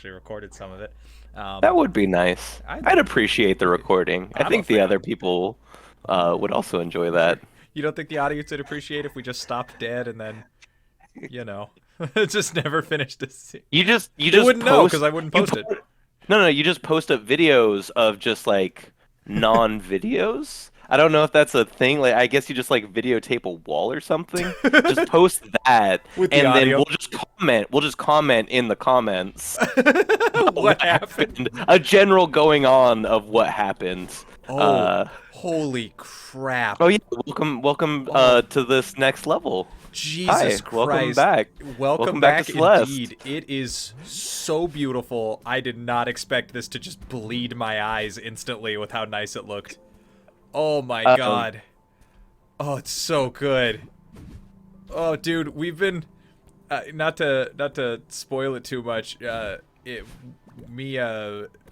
actually recorded some of it. That would be nice. I'd, I'd appreciate the recording. I I'm a think the other fan. people would also enjoy that. You don't think the audience would appreciate if we just stopped dead and then, you know, just never finished this scene? You They just wouldn't know because post I wouldn't you post po it. no, you just post up videos of just like non-videos. I don't know if that's a thing. Like I guess you just like videotape a wall or something. Just post that With the and then audio. we'll just comment in the comments about What what happened? happened. A general going on of what happened. Oh, Uh holy crap. oh yeah, welcome Oh, to this next level. Jesus Hi, welcome Christ. back. Welcome Welcome back to back Celeste. indeed. It is so beautiful. I did not expect this to just bleed my eyes instantly with how nice it looked. Oh my Um, god. Oh, it's so good. Oh, dude, we've been not to spoil it too much. Me,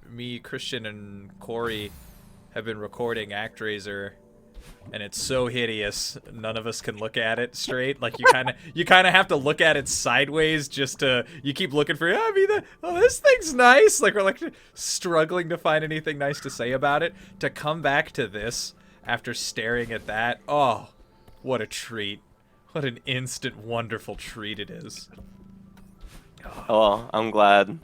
me, Christian, and Corey have been recording ActRaiser, and it's so hideous. None of us can look at it straight. Like you kind of have to look at it sideways just to. You keep looking for. Oh, this thing's nice. Like we're like struggling to find anything nice to say about it. To come back to this after staring at that. Oh, what a treat. What an instant wonderful treat it is. oh, I'm glad.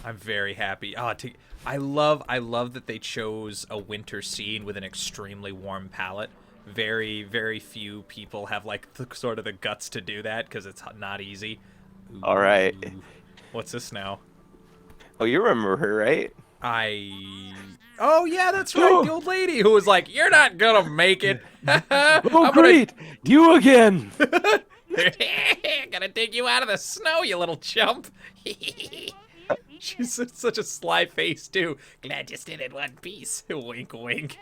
I'm very happy. I love that they chose a winter scene with an extremely warm palette. Very few people have like the sort of the guts to do that because it's not easy. All right. Ooh. What's this now? Oh, you remember her, right? Oh yeah, that's right. The old lady who was like, "You're not gonna make it. I'm Oh, gonna great! You again! gonna dig you out of the snow, you little chump." She's such a sly face too. Glad you stayed in one piece. Wink, wink.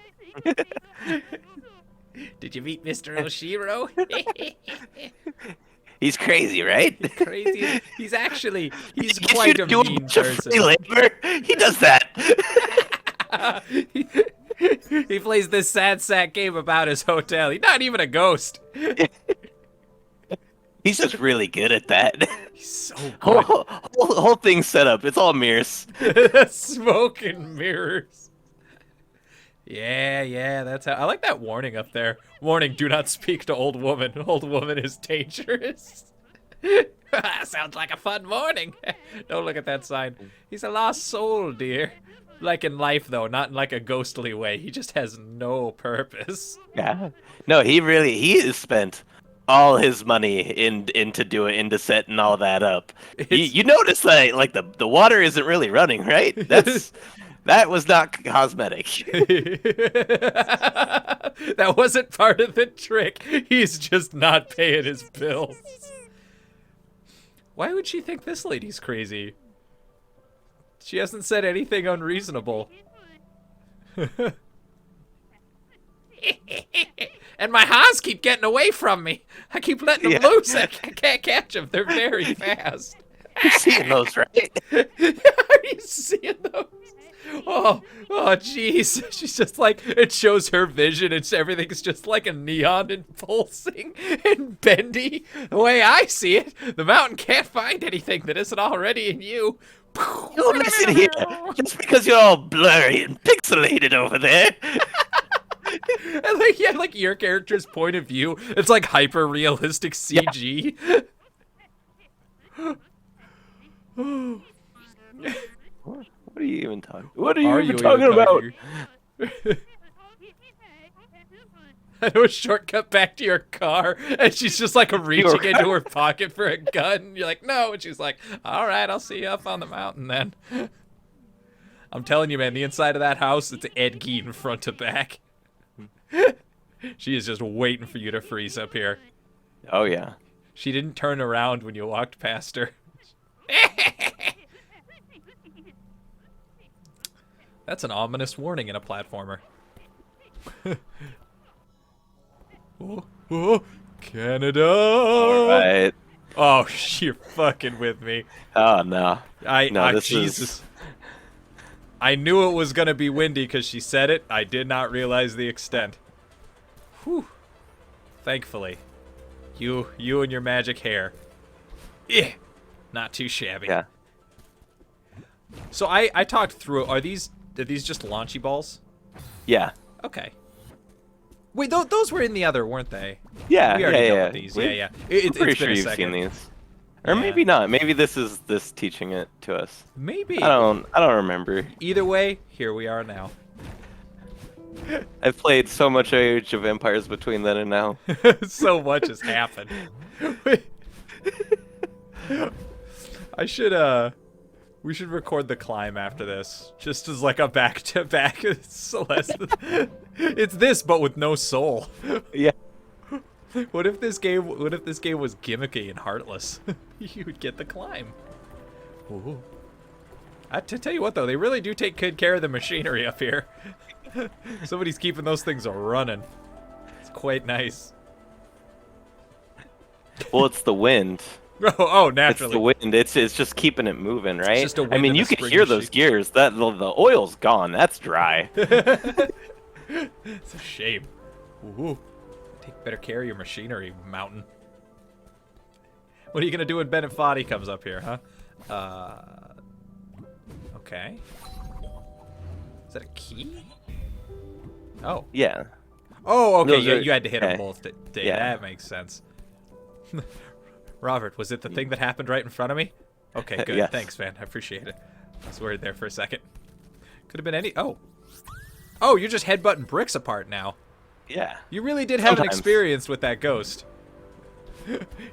Did you meet Mr. Oshiro? He's crazy, right? Crazy. He's He gets you quite to a do a mean bunch of person. free labor. He does that. He plays this sad sack game about his hotel. He's not even a ghost. He's just really good at that. He's so Whole, good. whole thing's set up. It's all mirrors. Smoke and mirrors. Yeah, that's how. I like that warning up there. Warning, do not speak to old woman. Old woman is dangerous. Sounds like a fun morning. Don't look at that sign. He's a lost soul, dear. Like in life, though, not in like a ghostly way. He just has no purpose. Yeah. No, he has spent all his money into setting all that up. It's You notice that like the water isn't really running, right? That was not cosmetic. that wasn't part of the trick. He's just not paying his bills. Why would she think this lady's crazy? She hasn't said anything unreasonable. And my Haas keep getting away from me. I keep letting them Yeah. loose. I can't catch them. They're very fast. You're seeing those, right? Are you seeing those? Oh, jeez. She's just like, it shows her vision. Everything's just like a neon and pulsing and bendy. The way I see it, the mountain can't find anything that isn't already in you. You listen here. Just because you're all blurry and pixelated over there. And like, yeah, like your character's point of view, it's like hyper realistic CG. What are you even talking? What are you Are even you talking even about? talking? I know a shortcut back to your car, and she's just like reaching into her pocket for a gun. You're like, no, and she's like, all right, I'll see you up on the mountain then. I'm telling you, man, the inside of that house, it's Ed Gein front to back. She is just waiting for you to freeze up here. Oh yeah. She didn't turn around when you walked past her. That's an ominous warning in a platformer. Oh, Canada! All right. Oh, you're fucking with me. Oh no. No, this Jesus. is. I knew it was gonna be windy because she said it. I did not realize the extent. Whew. Thankfully. You and your magic hair. Yeah. Not too shabby. Yeah. So I talked through. Are these just launchy balls? Yeah. Okay. Wait, those were in the other, weren't they? Yeah. We already yeah. dealt with these. Yeah. It's Pretty been sure a you've second. seen these, or Yeah. maybe not. Maybe this is teaching it to us. Maybe. I don't remember. Either way, here we are now. I've played so much Age of Empires between then and now. So much has happened. I should we should record the climb after this, just as like a back-to-back Celeste. It's this, but with no soul. Yeah. What if this game was gimmicky and heartless? You would get the climb. Ooh. To tell you what, though, they really do take good care of the machinery up here. Somebody's keeping those things running. It's quite nice. Well, it's the wind. Oh, naturally. It's the wind. It's just keeping it moving, right? just a wind I mean, and you a can spring hear machine. those gears. That the oil's gone. That's dry. It's a shame. Ooh. Take better care of your machinery, Mountain. What are you gonna do when Bennett Foddy comes up here, huh? Okay. Is that a key? Oh. Yeah. Oh, okay. Those are- You had to hit them okay. both. Yeah. That makes sense. Robert, was it the thing that happened right in front of me? Okay, good. Yes. Thanks, man. I appreciate it. I was worried there for a second. Could have been any... Oh. Oh, you're just headbutting bricks apart now. Yeah. You really did have an Sometimes. experience with that ghost.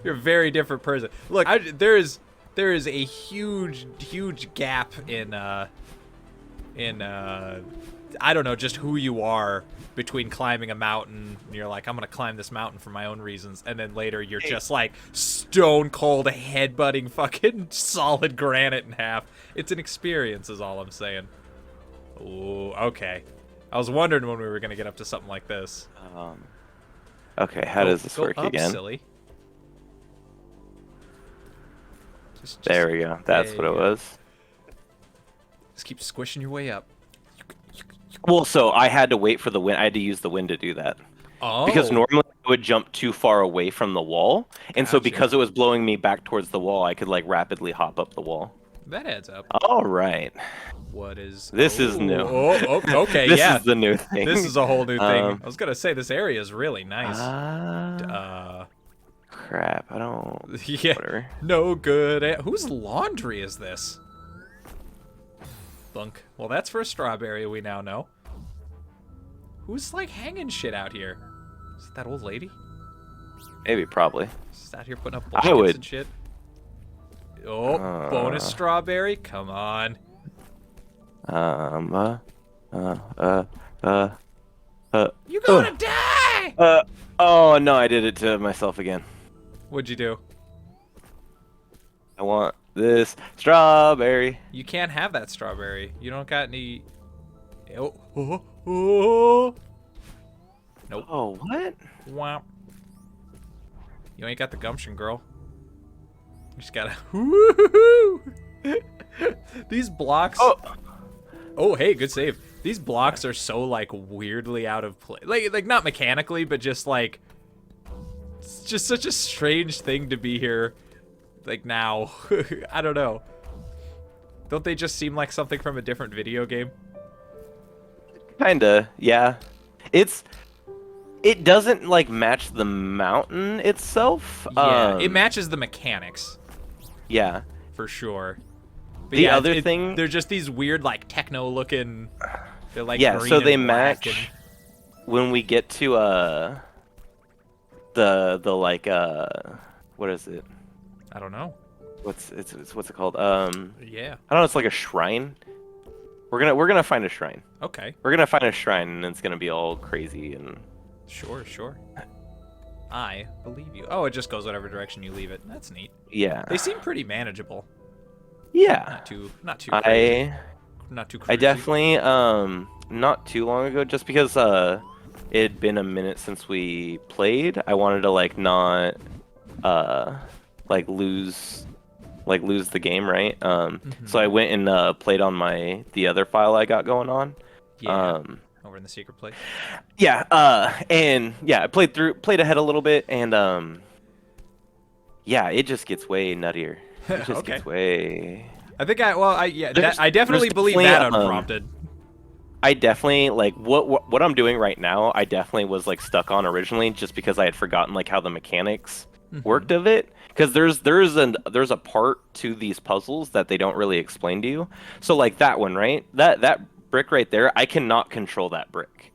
You're a very different person. Look, there is a huge gap in I don't know, just who you are between climbing a mountain and you're like, I'm gonna climb this mountain for my own reasons, and then later you're just like stone cold headbutting fucking solid granite in half. It's an experience, is all I'm saying. Ooh, okay. I was wondering when we were gonna get up to something like this. Okay, how does this work up, again? Silly. Just There we go. That's what it was. Just keep squishing your way up. Well, so I had to wait for the wind. I had to use the wind to do that. Oh. Because normally I would jump too far away from the wall. And so Gotcha. because it was blowing me back towards the wall, I could like rapidly hop up the wall. That adds up. All right. What is... This is new. Oh, okay, This yeah. is the new thing. This is a whole new thing. Um, I was gonna say, this area is really nice. Crap. I don't... Yeah. Whatever. No good. Whose laundry is this? Bunk. Well, that's for a strawberry, we now know. Who's, like, hanging shit out here? Is it that old lady? Maybe, probably. She's out here putting up I blankets would. and shit. Oh, bonus strawberry? Come on. You You gonna die! Oh, no, I did it to myself again. What'd you do? I want this strawberry. You can't have that strawberry. You don't got any... Oh. Nope. Oh, what? Wow. You ain't got the gumption, girl. You just gotta... Woo-hoo-hoo! These blocks... Oh, hey, good save. These blocks are so, like, weirdly out of place. Like, not mechanically, but just, like... It's just such a strange thing to be here. Like, now. I don't know. Don't they just seem like something from a different video game? Kinda, yeah. It doesn't like match the mountain itself. Yeah, it matches the mechanics. Yeah. For sure. But The yeah, other thing, they're just these weird, like, techno-looking... They're like yeah, green so they and black match when we get to the like what is it? I don't know. What's it called? Yeah. I don't know, it's like a shrine. We're gonna find a shrine. Okay. We're gonna find a shrine and it's gonna be all crazy and Sure. I believe you. Oh, it just goes whatever direction you leave it. That's neat. yeah. They seem pretty manageable. Yeah. Not too crazy. Not too crazy. I definitely not too long ago, just because it had been a minute since we played, I wanted to like not like lose the game, right? So I went and played on the other file I got going on. Yeah. Over in the secret place. Yeah, and yeah, I played ahead a little bit, and yeah, it just gets way nuttier. It just Okay. gets way. I think I definitely there's believe definitely, that unprompted. I definitely like what I'm doing right now. I definitely was like stuck on originally just because I had forgotten like how the mechanics worked of it. Because there's a part to these puzzles that they don't really explain to you. So like that one, right? That brick right there, I cannot control that brick,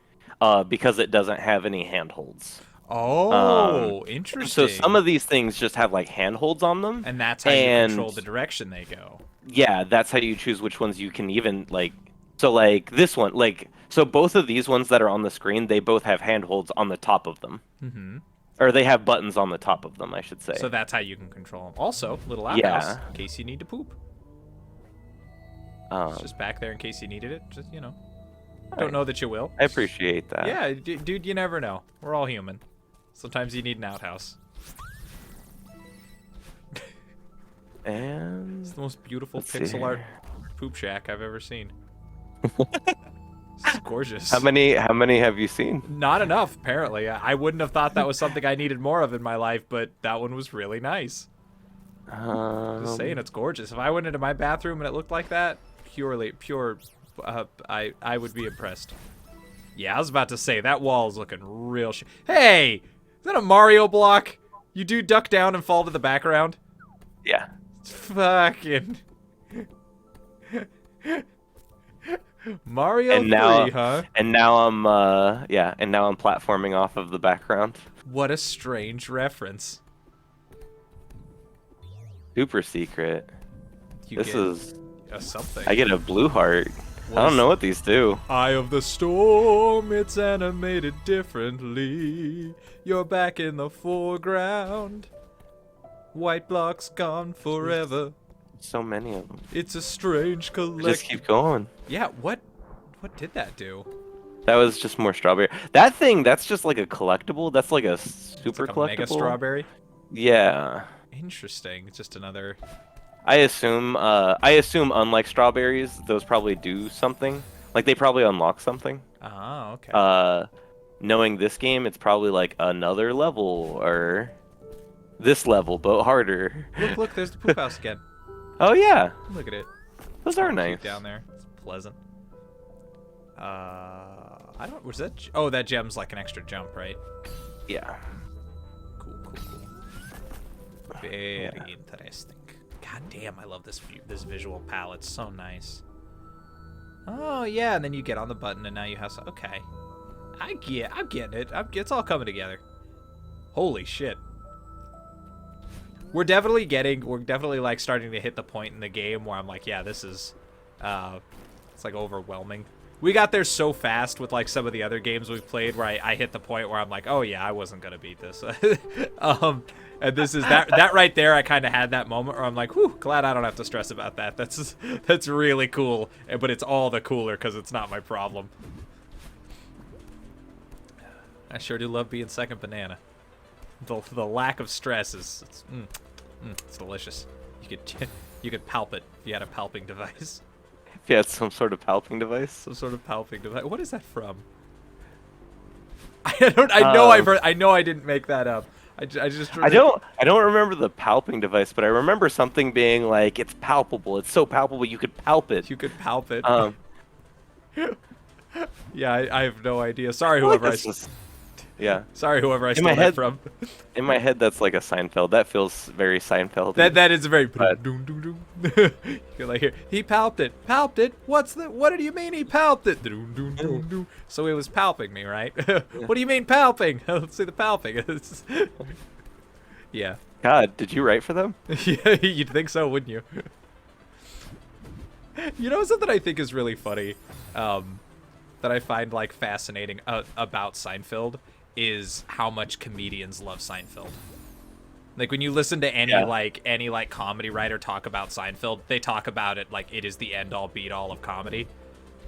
because it doesn't have any handholds. Oh, So some interesting. of these things just have like handholds on them, And that's how you and control the direction they go. yeah, that's how you choose which ones you can even like. So like this one, like so both of these ones that are on the screen, they both have handholds on the top of them, or they have buttons on the top of them, I should say. So that's how you can control them. Also, little outhouse Yeah. in case you need to poop. It's Um, just back there in case you needed it. Just, you know. Alright. Don't know that you will. I appreciate that. Yeah, dude, you never know. We're all human. Sometimes you need an outhouse. And It's the most beautiful let's see pixel art here. poop shack I've ever seen. It's gorgeous. How many have you seen? Not enough, apparently. I wouldn't have thought that was something I needed more of in my life, but that one was really nice. Just saying, it's gorgeous. If I went into my bathroom and it looked like that, I would be impressed. Yeah, I was about to say, that wall is looking real Hey! Is that a Mario block? You do duck down and fall to the background? Yeah. It's fucking... Mario 3, huh? And now I'm and now I'm platforming off of the background. What a strange reference. Super secret. You This get is something. I get a blue heart. What I don't is- know what these do. Eye of the storm, it's animated differently. You're back in the foreground. White blocks gone forever. So many of them. It's a strange Just collection. keep going. Yeah, what did that do? That was just more strawberry. That thing, that's just like a collectible. That's like a super It's like a mega collectible. strawberry. Yeah. Interesting. It's just another. I assume unlike strawberries, those probably do something. Like they probably unlock something. Oh, okay. Knowing this game, it's probably like another level or this level, but harder. Look, there's the poop house again. Oh yeah, Look at it. those are Cute nice. down there. It's pleasant. I don't. Was that? Oh, that gem's like an extra jump, right? Yeah. Cool. Very interesting. God damn, I love this view, this visual palette. So nice. Oh yeah, and then you get on the button, and now you have. Okay, I'm getting it. It's all coming together. Holy shit. We're definitely like starting to hit the point in the game where I'm like, yeah, this is, it's like overwhelming. We got there so fast with like some of the other games we've played where I hit the point where I'm like, oh yeah, I wasn't gonna beat this. And this is that right there. I kind of had that moment where I'm like, whew, glad I don't have to stress about that. That's really cool, but it's all the cooler because it's not my problem. I sure do love being second banana. The lack of stress is it's delicious. You could palp it if you had a palping device. If you had some sort of palping device. Some sort of palping device. What is that from? I know I didn't make that up. I don't remember the palping device, but I remember something being like it's palpable. It's so palpable you could palp it. You could palp it. Yeah, I have no idea. Sorry, Yeah. Sorry, whoever I stole that from. In my head, that's like a Seinfeld. That feels very Seinfeld. That is a very. But- You're like, here, he palped it. Palped it. What do you mean he palped it? So he was palping me, right? What do you mean palping? Let's see the palping. Yeah. God, did you write for them? Yeah, you'd think so, wouldn't you? You know something I think is really funny, that I find like fascinating about Seinfeld is how much comedians love Seinfeld. Like when you listen to any comedy writer talk about Seinfeld, they talk about it like it is the end all be all of comedy.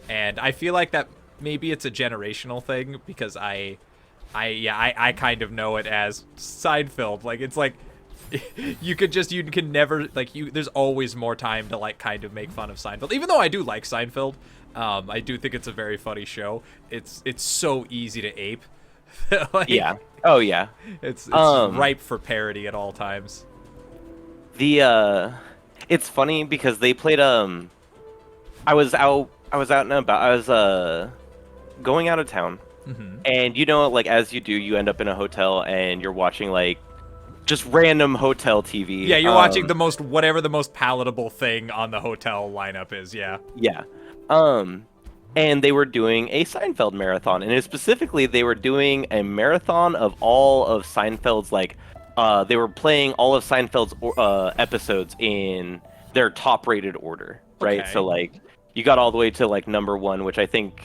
And I feel like that maybe it's a generational thing because I kind of know it as Seinfeld. Like it's like you can never there's always more time to like kind of make fun of Seinfeld. Even though I do like Seinfeld, I do think it's a very funny show. It's so easy to ape. Yeah. Oh yeah. It's ripe for parody at all times. It's it's funny because they played I was out and about. I was going out of town. And like as you do, you end up in a hotel and you're watching like just random hotel TV. Yeah, you're watching the most palatable thing on the hotel lineup is, yeah. Yeah. And they were doing a Seinfeld marathon, and specifically they were doing a marathon of all of Seinfeld's they were playing all of Seinfeld's episodes in their top-rated order, right? Okay. So like you got all the way to like number 1, which I think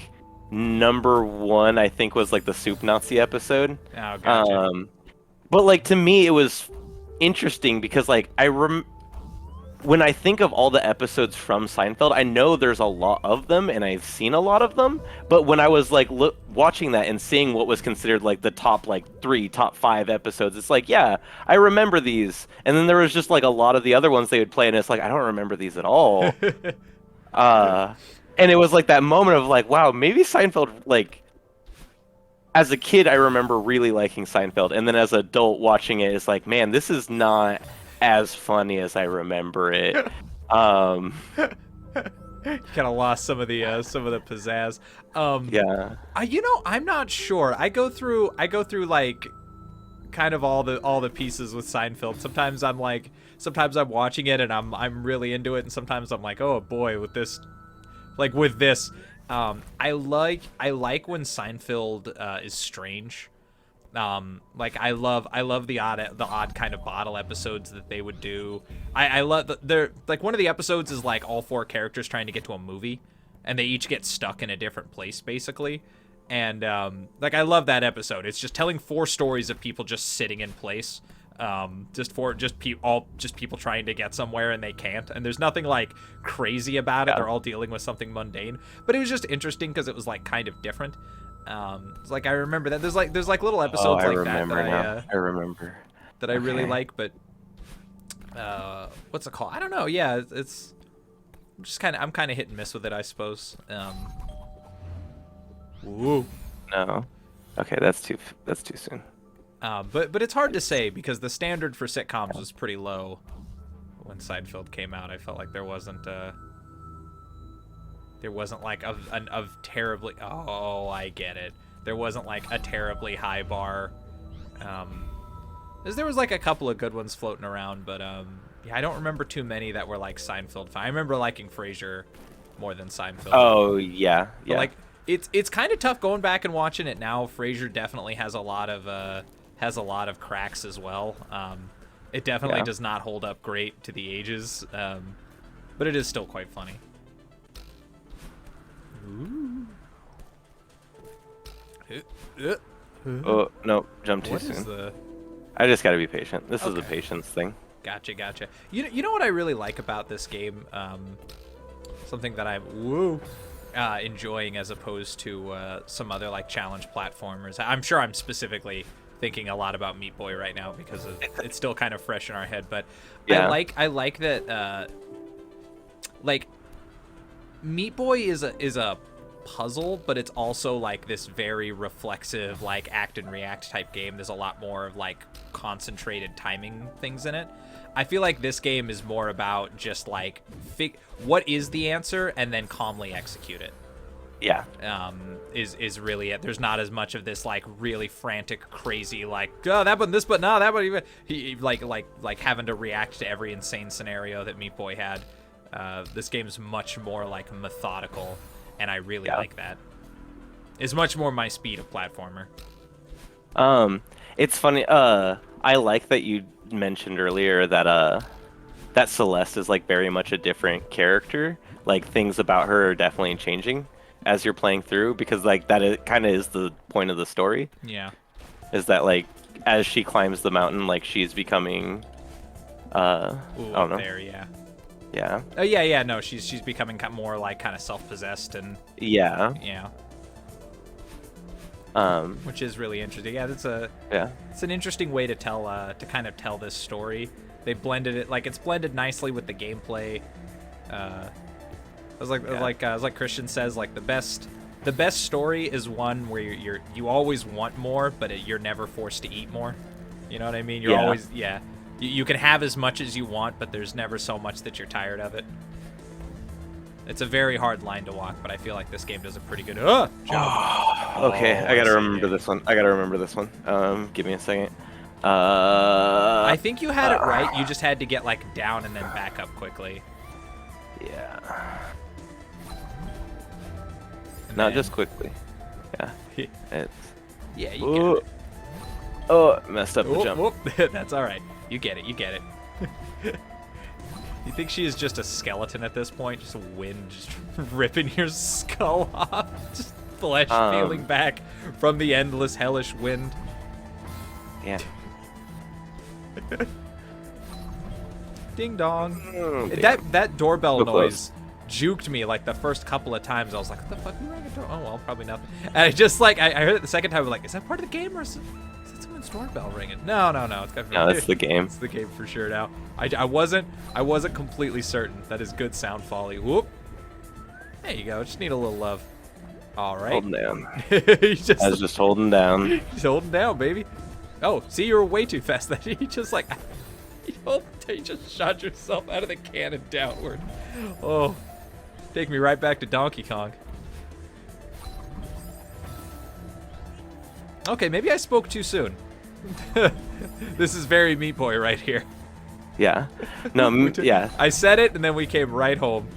number 1 was like the Soup Nazi episode. Oh, gotcha. But like to me it was interesting because like when I think of all the episodes from Seinfeld, I know there's a lot of them and I've seen a lot of them, but when I was like watching that and seeing what was considered like the top like 3, top 5 episodes, it's like, yeah, I remember these. And then there was just like a lot of the other ones they would play and it's like, I don't remember these at all. And it was like that moment of like, wow, maybe Seinfeld, like as a kid, I remember really liking Seinfeld. And then as an adult watching it, it's like, man, this is not as funny as I remember it. Kind of lost some of the pizzazz. Yeah. I'm not sure. I go through like kind of all the pieces with Seinfeld. Sometimes I'm watching it and I'm really into it, and sometimes I'm like, oh boy, with this. I like when Seinfeld is strange. I love the odd kind of bottle episodes that they would do. I love they're like one of the episodes is like all 4 characters trying to get to a movie, and they each get stuck in a different place basically. And I love that episode. It's just telling 4 stories of people just sitting in place. People trying to get somewhere and they can't, and there's nothing like crazy about it. Yeah. They're all dealing with something mundane, but it was just interesting because it was like kind of different. It's like I remember that there's like little episodes I like remember that now. I remember that I really like, but what's it called? I don't know. Yeah, it's just I'm kind of hit and miss with it, I suppose. Ooh. No. Okay, that's too soon. But it's hard to say because the standard for sitcoms was pretty low when Seinfeld came out. I felt like there wasn't like of terribly. Oh, I get it. There wasn't like a terribly high bar. There was like a couple of good ones floating around, but yeah, I don't remember too many that were like Seinfeld. I remember liking Frasier more than Seinfeld. Oh yeah, yeah. But, like it's kind of tough going back and watching it now. Frasier definitely has a lot of cracks as well. It definitely does not hold up great to the ages, but it is still quite funny. Ooh. Oh no, jump too What soon. is the... I just gotta be patient. This is a Okay. patience thing. Gotcha. You know what I really like about this game? Something that I'm enjoying as opposed to some other like challenge platformers. I'm sure I'm specifically thinking a lot about Meat Boy right now because it's still kind of fresh in our head. But Yeah. I like that. Like Meat Boy is a puzzle, but it's also like this very reflexive, like act and react type game. There's a lot more of like concentrated timing things in it. I feel like this game is more about just like what is the answer and then calmly execute it. Yeah. Is really it. There's not as much of this like really frantic, crazy like that button, this button, no, that button, even like having to react to every insane scenario that Meat Boy had. This game's much more like methodical, and I really like that. It's much more my speed of platformer. It's funny. I like that you mentioned earlier that that Celeste is like very much a different character. Like things about her are definitely changing as you're playing through, because like that kind of is the point of the story. Yeah. Is that like as she climbs the mountain, like she's becoming I don't know. There, yeah. Yeah. Oh yeah. No, she's becoming more like kind of self-possessed and Yeah. yeah. Which is really interesting. Yeah, it's an interesting way to tell kind of tell this story. They blended it it's blended nicely with the gameplay. As like Christian says, like the best story is one where you always want more, but you're never forced to eat more. You know what I mean? You're always You can have as much as you want, but there's never so much that you're tired of it. It's a very hard line to walk, but I feel like this game does a pretty good job. Okay, I gotta remember this one. Give me a second. I think you had it right. You just had to get like down and then back up quickly. Yeah. And Not then- just quickly. Yeah. It's. Yeah, you get it. Oh, messed up the jump. Whoop. That's all right. You get it. You get it. You think she is just a skeleton at this point? Just a wind just ripping your skull off? Just flesh peeling back from the endless hellish wind? Yeah. Ding dong. Oh, dear. That doorbell So noise juked me like the first couple of times. I was like, what the fuck? Who rang a door? Oh, well, probably nothing. And I just like, I heard it the second time. I was like, is that part of the game or is that someone's doorbell ringing? No. It's got No, that's the game. It's the game for sure now. I wasn't completely certain. That is good sound folly. Whoop. There you go. Just need a little love. All right. Holding down. You just, I was just holding down. just holding down, baby. Oh, see, you were way too fast. That you just like, you just shot yourself out of the cannon downward. Oh, take me right back to Donkey Kong. Okay, maybe I spoke too soon. This is very Meat Boy right here. Yeah. No, yeah. I said it, and then we came right home.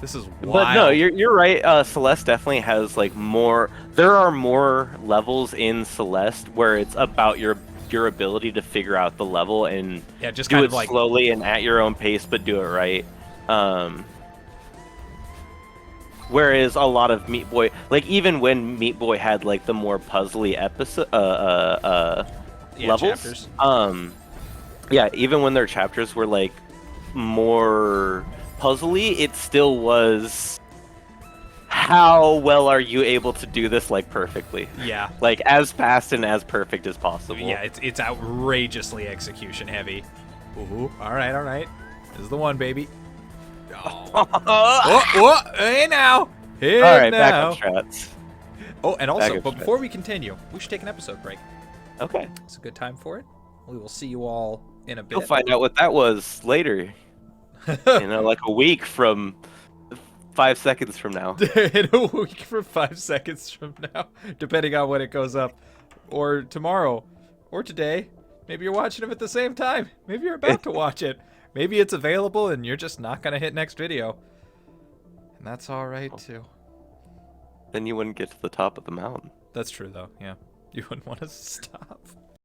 This is wild. But no, you're right. Celeste definitely has like more. There are more levels in Celeste where it's about your ability to figure out the level and yeah, just do kind it of like slowly and at your own pace, but do it right. Whereas a lot of Meat Boy, like even when Meat Boy had like the more puzzly episode levels, chapters. Yeah, even when their chapters were like more puzzly, it still was how well are you able to do this like perfectly? Yeah. Like as fast and as perfect as possible. Yeah, it's outrageously execution heavy. Ooh, all right. This is the one, baby. Oh, hey now. Hey All right, now. back up strats. Oh, and also, Back up but strats. before we continue, we should take an episode break. Okay. It's a good time for it. We will see you all in a bit. You'll find out what that was later. Like a week from 5 seconds from now. In a week from 5 seconds from now, depending on when it goes up, or tomorrow, or today. Maybe you're watching them at the same time. Maybe you're about to watch it. Maybe it's available and you're just not gonna hit next video, and that's all right too. Then you wouldn't get to the top of the mountain. That's true though. Yeah, you wouldn't want to stop.